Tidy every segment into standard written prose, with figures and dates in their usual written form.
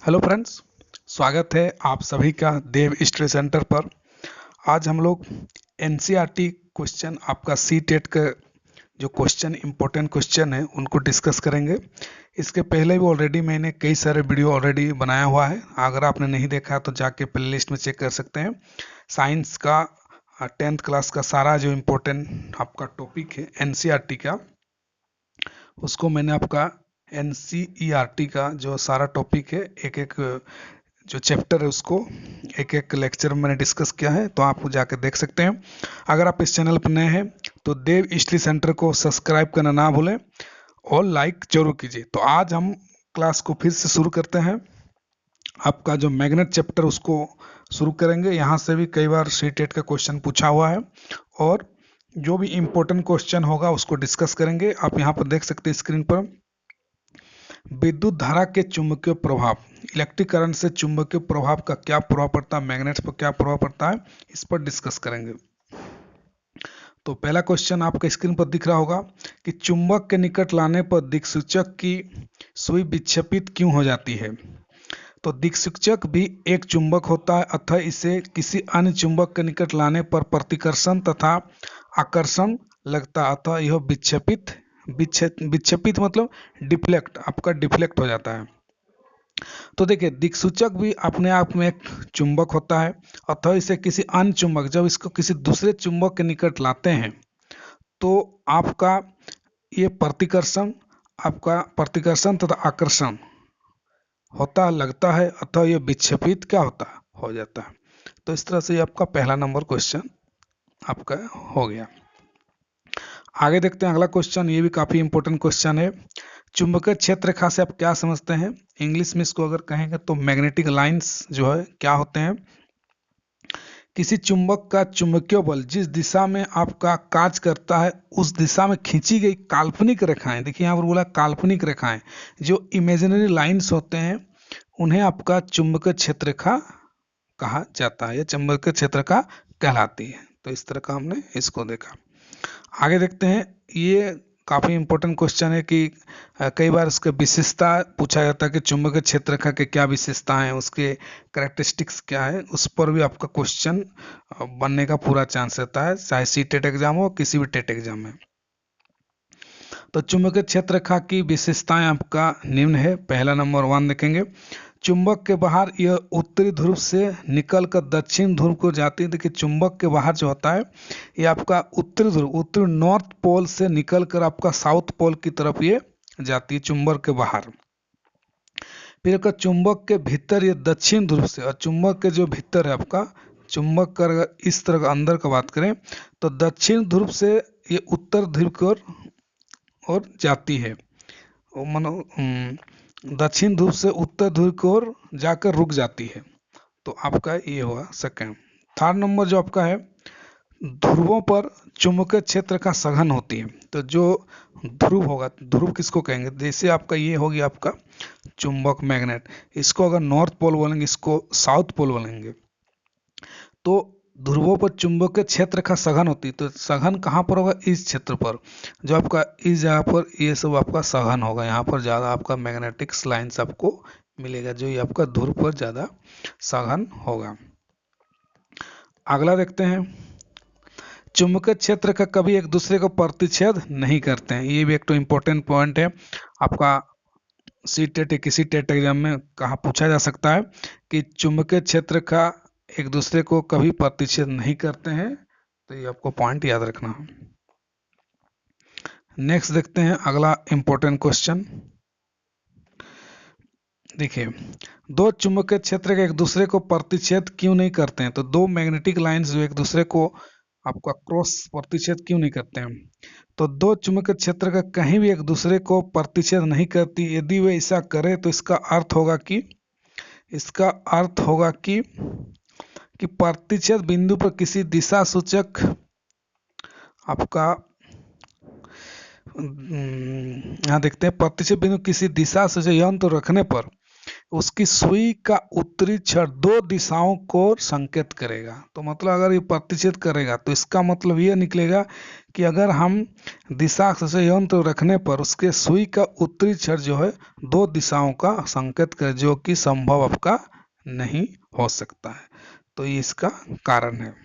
Hello friends, स्वागत है आप सभी का देव स्टडी सेंटर पर। आज हम लोग एनसीईआरटी क्वेश्चन आपका सी टेट का जो क्वेश्चन इम्पोर्टेंट क्वेश्चन है उनको डिस्कस करेंगे। इसके पहले भी ऑलरेडी मैंने कई सारे वीडियो ऑलरेडी बनाया हुआ है, अगर आपने नहीं देखा तो जाके प्लेलिस्ट में चेक कर सकते हैं। साइंस का 10th क्लास का सारा जो इम्पोर्टेंट आपका टॉपिक है एनसीईआरटी का, उसको मैंने आपका एनसीईआरटी का जो सारा टॉपिक है, एक एक जो चैप्टर है उसको एक एक लेक्चर में मैंने डिस्कस किया है, तो आप जाकर देख सकते हैं। अगर आप इस चैनल पर नए हैं तो देव स्टडी सेंटर को सब्सक्राइब करना ना भूलें और लाइक जरूर कीजिए। तो आज हम क्लास को फिर से शुरू करते हैं। आपका जो मैग्नेट चैप्टर उसको शुरू करेंगे। यहाँ से भी कई बार सी टेट का क्वेश्चन पूछा हुआ है और जो भी इम्पोर्टेंट क्वेश्चन होगा उसको डिस्कस करेंगे। आप यहाँ पर देख सकते हैं स्क्रीन पर विद्युत धारा के चुंबकीय प्रभाव, इलेक्ट्रिक करंट से चुंबकीय प्रभाव का क्या प्रभाव पड़ता है, मैग्नेट्स पर क्या प्रभाव पड़ता है, इस पर डिस्कस करेंगे। तो पहला क्वेश्चन आपका स्क्रीन पर दिख रहा होगा कि चुंबक के निकट लाने पर दिक्सूचक की सुई विक्षेपित क्यों हो जाती है। तो दिक्सूचक भी एक चुंबक होता है, अतः इसे किसी अन्य चुंबक के निकट लाने पर प्रतिकर्षण तथा आकर्षण लगता है, अतः यह विक्षेपित मतलब डिफ्लेक्ट, आपका डिफ्लेक्ट हो जाता है। तो देखिए, दिक्सूचक भी अपने आप में एक चुंबक होता है, अतः इसे किसी अन्य चुंबक, जब इसको किसी दूसरे चुंबक के निकट लाते हैं तो आपका ये प्रतिकर्षण तथा आकर्षण होता लगता है, अतः ये विक्षेपित क्या होता है, हो जाता है। तो इस तरह से ये आपका पहला नंबर क्वेश्चन आपका हो गया। आगे देखते हैं अगला क्वेश्चन, ये भी काफी इंपॉर्टेंट क्वेश्चन है। चुंबकीय क्षेत्र रेखा से आप क्या समझते हैं। इंग्लिश में इसको अगर कहेंगे तो मैग्नेटिक लाइंस जो है क्या होते हैं। किसी चुंबक का चुंबकीय बल जिस दिशा में आपका कार्य करता है उस दिशा में खींची गई काल्पनिक रेखाएं, देखिए यहाँ पर बोला काल्पनिक रेखाएं, जो इमेजिनरी लाइंस होते हैं उन्हें आपका चुंबकीय क्षेत्र रेखा कहा जाता है या चुंबकीय क्षेत्र रेखा कहलाती है। तो इस तरह का हमने इसको देखा। आगे देखते हैं, ये काफी इंपॉर्टेंट क्वेश्चन है कि कई बार इसका विशेषता पूछा जाता है कि चुंबकीय क्षेत्र रेखा के क्या विशेषताएं हैं, उसके कैरेक्टरिस्टिक्स क्या है, उस पर भी आपका क्वेश्चन बनने का पूरा चांस रहता है, चाहे सी टेट एग्जाम हो किसी भी टेट एग्जाम में। तो चुंबकीय क्षेत्र रेखा की विशेषताएं आपका निम्न है। पहला नंबर 1 देखेंगे, चुंबक के बाहर यह उत्तरी ध्रुव से निकलकर दक्षिण ध्रुव को जाती है। देखिए, चुंबक के बाहर जो होता है ये आपका उत्तरी ध्रुव, उत्तरी नॉर्थ पोल से निकलकर आपका साउथ पोल की तरफ ये जाती है चुंबक के बाहर। फिर आपका चुंबक के भीतर ये दक्षिण ध्रुव से, और चुंबक के जो भीतर है आपका चुंबक का इस तरह का अंदर का बात करें तो दक्षिण ध्रुव से ये उत्तर ध्रुव की ओर जाती है, मानो दक्षिण ध्रुव से उत्तर ध्रुव की ओर जाकर रुक जाती है। तो आपका ये हुआ सेकंड। थर्ड नंबर जो आपका है, ध्रुवों पर चुंबकीय क्षेत्र का सघन होती है। तो जो ध्रुव होगा, ध्रुव किसको कहेंगे, जैसे आपका ये होगी आपका चुंबक मैग्नेट, इसको अगर नॉर्थ पोल बोलेंगे, इसको साउथ पोल बोलेंगे। तो ध्रुवों पर चुंबकीय क्षेत्र का सघन होती है। तो सघन कहाँ पर होगा, इस क्षेत्र पर, जो आपका इस जगह पर ये सब आपका सघन होगा, यहाँ पर ज्यादा आपका मैग्नेटिक लाइंस आपको मिलेगा, जो ये आपका ध्रुव पर ज्यादा सघन होगा। अगला देखते हैं, चुंबकीय क्षेत्र का कभी एक दूसरे को प्रतिच्छेद नहीं करते हैं। ये भी एक तो इम्पोर्टेंट पॉइंट है आपका, सी टेट किसी टेट एग्जाम में कहाँ पूछा जा सकता है कि चुंबकीय क्षेत्र का एक दूसरे को कभी प्रतिच्छेद नहीं करते हैं। तो ये आपको पॉइंट याद रखना है। नेक्स्ट देखते हैं अगला इंपॉर्टेंट क्वेश्चन। देखिए, दो चुंबकीय क्षेत्र के एक दूसरे को प्रतिच्छेद क्यों नहीं करते हैं। तो दो मैग्नेटिक लाइंस जो एक दूसरे को आपका क्रॉस प्रतिच्छेद क्यों नहीं करते हैं। तो दो चुंबकीय क्षेत्र का कहीं भी एक दूसरे को प्रतिच्छेद नहीं करती। यदि वे ऐसा करे तो इसका अर्थ होगा कि प्रतिच्छेद बिंदु पर किसी दिशा सूचक आपका यहाँ देखते हैं, प्रतिच्छेद बिंदु किसी दिशा सूचक यंत्र रखने पर उसकी सुई का उत्तरी छड़ दो दिशाओं को संकेत करेगा। तो मतलब अगर ये प्रतिच्छेद करेगा तो इसका मतलब ये निकलेगा कि अगर हम दिशा से यंत्र रखने पर उसके सुई का उत्तरी छड़ जो है दो दिशाओं का संकेत करे, जो कि संभव आपका नहीं हो सकता है। तो ये इसका कारण है।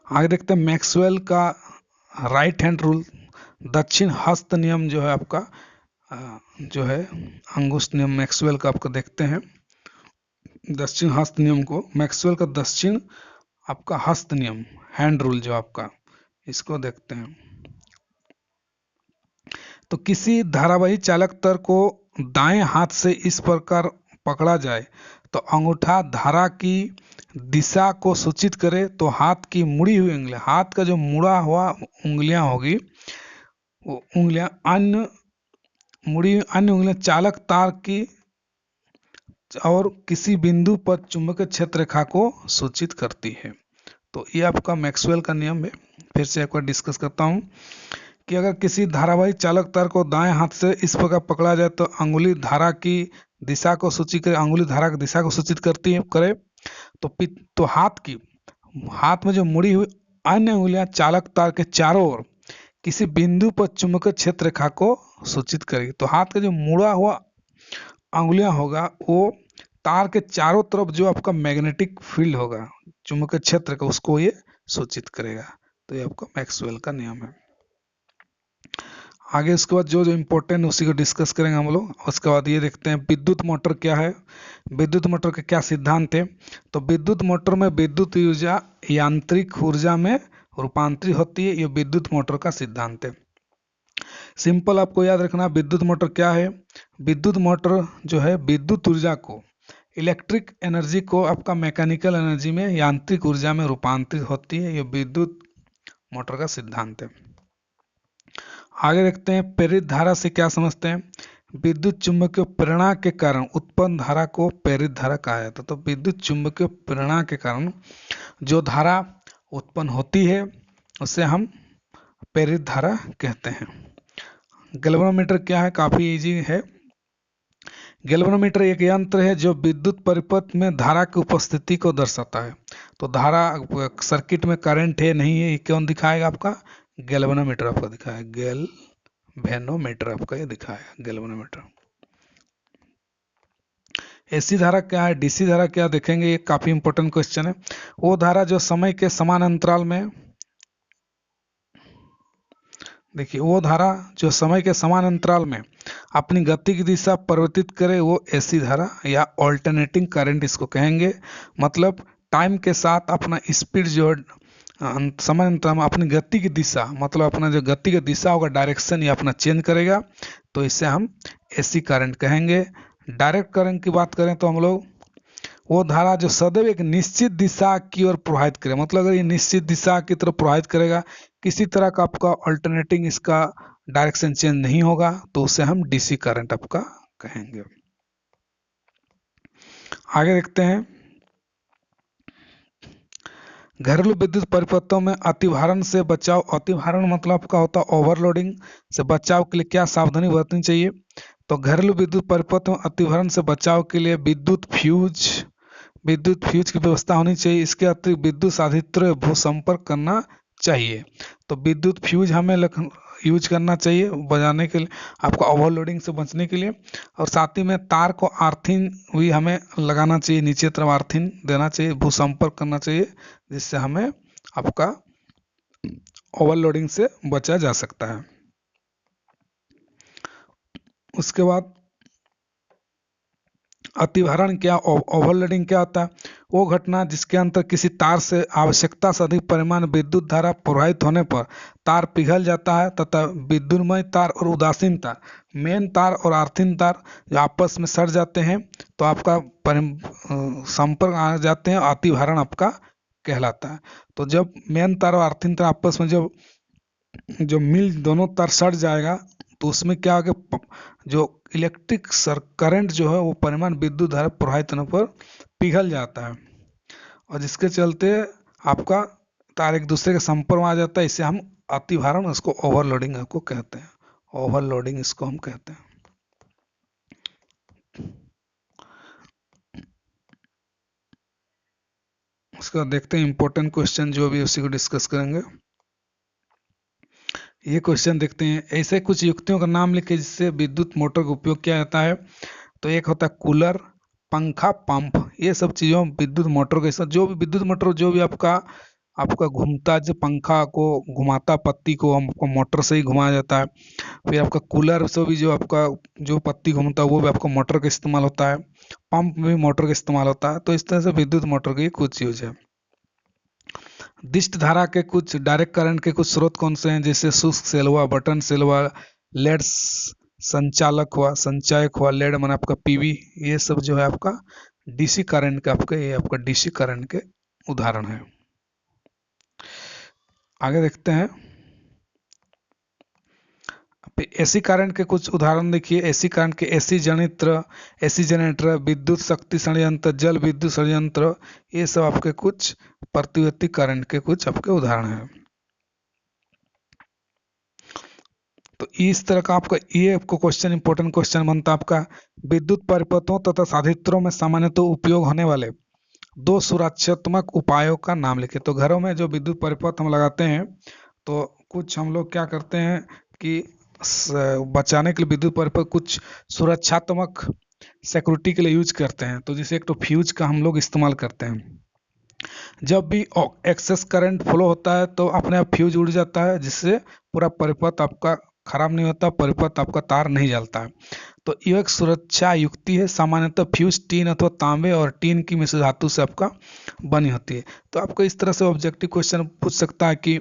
आगे देखते हैं मैक्सवेल का राइट हैंड रूल, दक्षिण हस्त नियम जो है आपका जो है अंगुष्ठ नियम मैक्सवेल का आपका देखते हैं। दक्षिण हस्त नियम को, मैक्सवेल का दक्षिण आपका हस्त नियम हैंड रूल जो आपका, इसको देखते हैं। तो किसी धारावाही चालक तार को दाएं हाथ से इस प्रकार पकड़ा जाए तो अंगूठा धारा की दिशा को सूचित करे, तो हाथ की मुड़ी हुई उंगलियां, हाथ का जो मुड़ा हुआ उंगलियां होगी वो उंगलियां अन्य उंगलियां चालक तार की और किसी बिंदु पर चुंबकीय क्षेत्र रेखा को सूचित करती है। तो ये आपका मैक्सवेल का नियम है। फिर से एक बार डिस्कस करता हूँ कि अगर किसी धारावाही चालक तार को दाएं हाथ से इस प्रकार पकड़ा जाए तो अंगुली धारा की दिशा को सूचित करे, अंगुली धारा की दिशा को सूचित करती है करे, तो हाथ में जो मुड़ी हुई अन्य उंगलियां चालक तार के चारों ओर किसी बिंदु पर चुंबकीय क्षेत्र रेखा को सूचित करेगी। तो हाथ का जो मुड़ा हुआ अंगुलियां होगा वो तार के चारों तरफ जो आपका मैग्नेटिक फील्ड होगा, चुंबकीय क्षेत्र का, उसको ये सूचित करेगा। तो ये आपका मैक्सवेल का नियम है। आगे उसके बाद जो जो इम्पोर्टेंट उसी को डिस्कस करेंगे हम लोग। उसके बाद ये देखते हैं विद्युत मोटर क्या है, विद्युत मोटर के क्या सिद्धांत है। तो विद्युत मोटर में विद्युत ऊर्जा यांत्रिक ऊर्जा में रूपांतरित होती है, ये विद्युत मोटर का सिद्धांत है। सिंपल आपको याद रखना विद्युत मोटर क्या है। विद्युत मोटर जो है विद्युत ऊर्जा को, इलेक्ट्रिक एनर्जी को आपका मैकेनिकल एनर्जी में, यांत्रिक ऊर्जा में रूपांतरित होती है, ये विद्युत मोटर का सिद्धांत है। आगे देखते हैं प्रेरित धारा से क्या समझते हैं। विद्युत चुंबकीय प्रेरणा के कारण उत्पन्न धारा को प्रेरित धारा कहा जाता है। तो विद्युत चुंबकीय प्रेरणा के कारण जो धारा उत्पन्न होती है उसे हम प्रेरित धारा कहते हैं। गैल्वेनोमीटर क्या है, काफी इजी है। गैल्वेनोमीटर एक यंत्र है जो विद्युत परिपथ में धारा की उपस्थिति को दर्शाता है। तो धारा सर्किट में करंट है नहीं है, ये कौन दिखाएगा आपका, गैल्वेनोमीटर आपका दिखाया, गैल्वेनोमीटर आपका ये दिखाया गैल्वेनोमीटर। एसी धारा क्या है, डीसी धारा क्या, देखेंगे, ये काफी इंपॉर्टेंट क्वेश्चन है। वो धारा जो समय के समान अंतराल में, देखिए वो धारा जो समय के समान अंतराल में अपनी गति की दिशा परिवर्तित करे वो एसी धारा या ऑल्टरनेटिंग करंट इसको कहेंगे। मतलब टाइम के साथ अपना स्पीड जो समय अंतराल में अपनी गति की दिशा, मतलब अपना जो गति की दिशा होगा, डायरेक्शन, ये अपना चेंज करेगा, तो इसे हम एसी करंट कहेंगे। डायरेक्ट करंट की बात करें तो हम लोग वो धारा जो सदैव एक निश्चित दिशा की ओर प्रवाहित करे, मतलब अगर ये निश्चित दिशा की तरफ प्रवाहित करेगा, किसी तरह का आपका अल्टरनेटिंग इसका डायरेक्शन चेंज नहीं होगा, तो उसे हम डीसी करंट आपका कहेंगे। आगे देखते हैं घरेलू विद्युत परिपथों में अतिभारण से बचाव। अतिभारण मतलब आपका होता है ओवरलोडिंग से बचाव के लिए क्या सावधानी बरतनी चाहिए। तो घरेलू विद्युत परिपथों में अतिभारण से बचाव के लिए विद्युत फ्यूज की व्यवस्था होनी चाहिए। इसके अतिरिक्त विद्युत साधित्र भू संपर्क करना चाहिए। तो विद्युत फ्यूज हमें यूज करना चाहिए बजाने के लिए, आपको ओवरलोडिंग से बचने के लिए। और साथ ही में तार को आर्थिंग भी हमें लगाना चाहिए, नीचे तरफ आर्थिंग देना चाहिए, भू संपर्क करना चाहिए, जिससे हमें आपका ओवरलोडिंग से बचा जा सकता है। उसके बाद अतिभारण क्या, ओवरलोडिंग क्या होता है, वो घटना जिसके अंतर किसी तार से आवश्यकता से अधिक परिमाण विद्युत धारा प्रवाहित होने पर तार पिघल जाता है तथा विद्युन्मय तार और उदासीन तार, मेन तार और आर्थिन तार जो आपस में सट जाते हैं तो आपका संपर्क आ जाते हैं, अतिभारण आपका कहलाता है। तो जब मेन तार और आर्थिन तार आपस में जो मिल दोनों तार सट जाएगा तो उसमें क्या होगा, जो इलेक्ट्रिक करंट जो है वो परिमाण विद्युत धारा प्रवाहित होने पर पिघल जाता है, और जिसके चलते आपका तार एक दूसरे के संपर्क में आ जाता है। इसे हम अतिभारण, उसको ओवरलोडिंग आपको कहते हैं, ओवरलोडिंग इसको हम कहते हैं। उसका देखते हैं इंपॉर्टेंट क्वेश्चन जो भी उसी को डिस्कस करेंगे। ये क्वेश्चन देखते हैं, ऐसे कुछ युक्तियों का नाम लिखे जिससे विद्युत मोटर का उपयोग किया जाता है। तो एक होता है कूलर, पंखा, पंप। ये सब चीज़ों विद्युत मोटर के साथ, जो भी विद्युत मोटर जो भी आपका आपका घूमता, जो पंखा को घुमाता, पत्ती को हमको मोटर से ही घुमाया जाता है। फिर आपका कूलर से भी जो आपका जो पत्ती घूमता है वो भी आपका मोटर का इस्तेमाल होता है। पंप में भी मोटर का इस्तेमाल होता है। तो इस तरह से विद्युत मोटर की कुछ यूज है। दिष्ट धारा के कुछ, डायरेक्ट करंट के कुछ स्रोत कौन से हैं, जैसे शुष्क सेल हुआ, बटन सेल हुआ, लेड संचालक हुआ, संचायक हुआ, लेड माना आपका पीवी। ये सब जो है आपका डीसी करंट का, आपका ये आपका डीसी करंट के उदाहरण है। आगे देखते हैं, एसी करंट के कुछ उदाहरण देखिए। एसी करंट के एसी जनरेटर, विद्युत शक्ति संयंत्र, जल विद्युत संयंत्र, ये सब आपके कुछ प्रतिवर्ती करंट के कुछ आपके उदाहरण हैं। तो इस तरह का आपका ये आपको क्वेश्चन, इंपॉर्टेंट क्वेश्चन बनता है आपका। विद्युत परिपथों तथा साधित्रों में सामान्यतः उपयोग होने वाले 2 सुरक्षात्मक उपायों का नाम लिखे। तो घरों में जो विद्युत परिपथ हम लगाते हैं, तो कुछ हम लोग क्या करते हैं कि बचाने के लिए विद्युत परिपथ कुछ सुरक्षात्मक सिक्योरिटी के लिए यूज करते हैं। तो जैसे एक तो फ्यूज का हम लोग इस्तेमाल करते हैं। जब भी एक्सेस करंट फ्लो होता है तो अपने आप फ्यूज उड़ जाता है, जिससे पूरा परिपथ आपका खराब नहीं होता, परिपथ आपका तार नहीं जलता है। तो यह एक सुरक्षा युक्ति है। सामान्यतः फ्यूज टीन अथवा तांबे और टीन की मिश्र धातु से आपका बनी होती है। तो आपको इस तरह से ऑब्जेक्टिव क्वेश्चन पूछ सकता है कि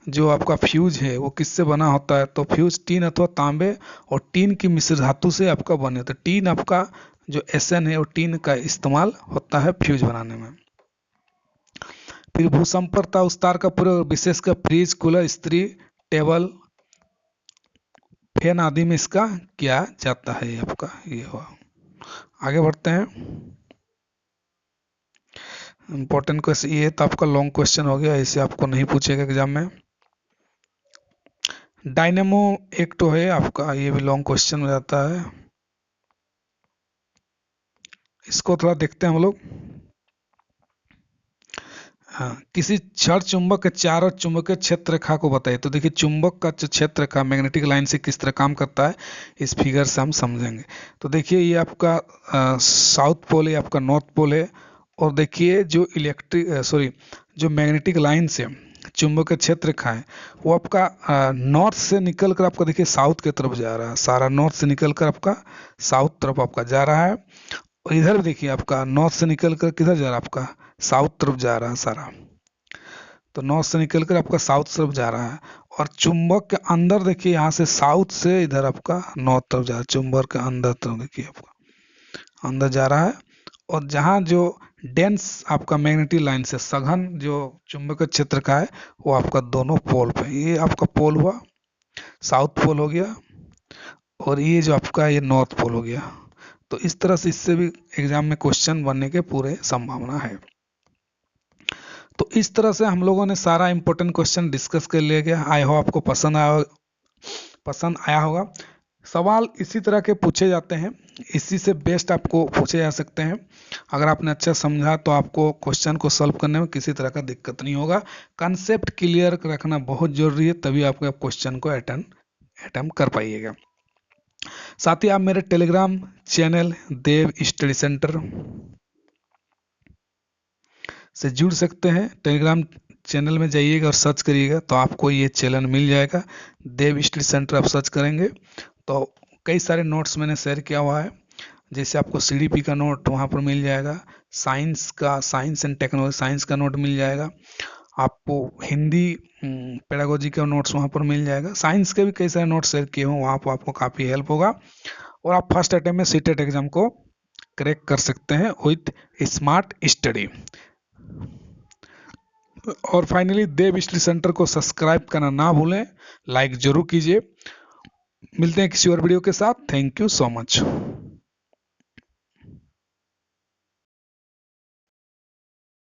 जो आपका फ्यूज है वो किससे बना होता है। तो फ्यूज टीन अथवा तांबे और टीन की मिश्र धातु से आपका बने होता है। टीन आपका जो एसएन है वो टीन का इस्तेमाल होता है फ्यूज बनाने में। फिर भूसंपर्कता विस्तार का प्रयोग विशेषकर फ्रिज, कूलर, इस्त्री, टेबल, फैन आदि में इसका किया जाता है। ये आपका ये हुआ। आगे बढ़ते हैं। इंपॉर्टेंट क्वेश्चन ये तो आपका लॉन्ग क्वेश्चन हो गया, इसे आपको नहीं पूछेगा एग्जाम में। डायनेमो एक तो है आपका, ये भी लॉन्ग क्वेश्चन हो जाता है। इसको थोड़ा देखते हैं हम लोग। हाँ, किसी क्षण चुंबक के चारों चुंबकीय क्षेत्र रेखा को बताइए। तो देखिए चुंबक का जो क्षेत्र रेखा मैग्नेटिक लाइन से किस तरह काम करता है, इस फिगर से हम समझेंगे। तो देखिए ये आपका साउथ पोल है, आपका नॉर्थ पोल है। और देखिए जो जो मैग्नेटिक लाइन से चुंबकीय क्षेत्र रेखा है वो आपका नॉर्थ से निकल कर आपका देखिए साउथ की तरफ जा रहा है। सारा नॉर्थ से निकल कर आपका साउथ तरफ आपका जा रहा है। और इधर देखिए आपका नॉर्थ से निकल कर किधर जा रहा है, आपका साउथ तरफ जा रहा है सारा। तो नॉर्थ से निकल कर आपका साउथ तरफ जा रहा है। और चुंबक के अंदर देखिए यहाँ से साउथ से इधर आपका नॉर्थ तरफ जा रहा है। चुंबक के अंदर तरफ देखिए आपका अंदर जा रहा है। और जहाँ जो डेंस आपका मैग्नेटिक लाइन से सघन जो चुंबकीय क्षेत्र का है वो आपका दोनों पोल पे, ये आपका पोल हुआ, साउथ पोल हो गया, और ये जो आपका ये नॉर्थ पोल हो गया। तो इस तरह से इससे भी एग्जाम में क्वेश्चन बनने के पूरे संभावना है। तो इस तरह से हम लोगों ने सारा इंपॉर्टेंट क्वेश्चन डिस्कस कर लिया गया। आई होप आपको पसंद आया होगा। सवाल इसी तरह के पूछे जाते हैं, इसी से बेस्ट आपको पूछे जा सकते हैं। अगर आपने अच्छा समझा तो आपको क्वेश्चन को सॉल्व करने में किसी तरह का दिक्कत नहीं होगा। कंसेप्ट क्लियर रखना बहुत जरूरी है, तभी आप क्वेश्चन को अटेम्प्ट कर पाइएगा। साथ ही आप मेरे टेलीग्राम चैनल देव स्टडी सेंटर से जुड़ सकते हैं। टेलीग्राम चैनल में जाइएगा और सर्च करिएगा तो आपको ये चैनल मिल जाएगा। देव स्टडी सेंटर आप सर्च करेंगे तो कई सारे नोट्स मैंने शेयर किया हुआ है। जैसे आपको सीडीपी का नोट वहाँ पर मिल जाएगा, साइंस एंड टेक्नोलॉजी साइंस का नोट मिल जाएगा, आपको हिंदी पेडागोजी का नोट्स वहाँ पर मिल जाएगा। साइंस के भी कई सारे नोट्स शेयर किए हुए, वहाँ पर आपको काफ़ी हेल्प होगा और आप फर्स्ट अटेम्प्ट में सीटेट एग्जाम को क्रैक कर सकते हैं विथ स्मार्ट स्टडी। और फाइनली देव स्टडी सेंटर को सब्सक्राइब करना ना भूलें, लाइक जरूर कीजिए। मिलते हैं किसी और वीडियो के साथ। Thank you so much.